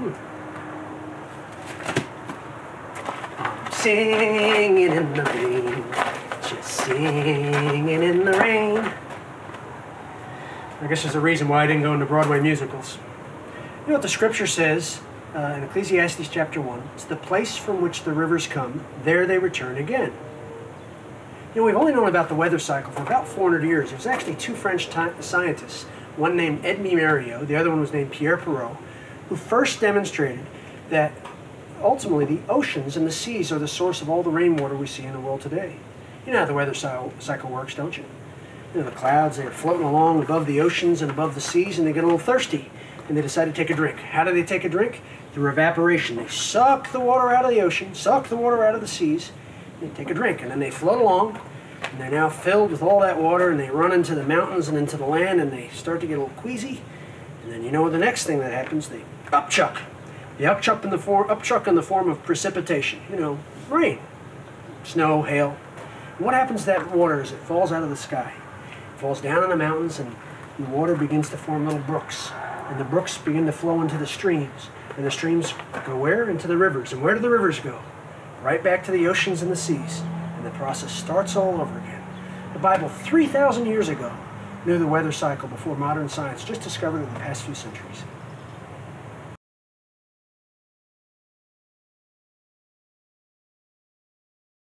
I'm singing in the rain, just singing in the rain. I guess there's a reason why I didn't go into Broadway musicals. You know what the scripture says in Ecclesiastes chapter 1? It's the place from which the rivers come, there they return again. You know, we've only known about the weather cycle for about 400 years. There's actually two French scientists, one named Edmond Mariotte, the other one was named Pierre Perrault, who first demonstrated that ultimately the oceans and the seas are the source of all the rainwater we see in the world today. You know how the weather cycle works, don't you? You know, the clouds, they're floating along above the oceans and above the seas, and they get a little thirsty, and they decide to take a drink. How do they take a drink? Through evaporation. They suck the water out of the ocean, suck the water out of the seas, and they take a drink, and then they float along, and they're now filled with all that water, and they run into the mountains and into the land, and they start to get a little queasy, and then you know the next thing that happens, they upchuck. They upchuck in the form of precipitation, you know, rain, snow, hail. And what happens to that water as it falls out of the sky? It falls down in the mountains, and the water begins to form little brooks, and the brooks begin to flow into the streams, and the streams go where? Into the rivers. And where do the rivers go? Right back to the oceans and the seas, and the process starts all over again. The Bible 3,000 years ago knew the weather cycle before modern science just discovered it in the past few centuries.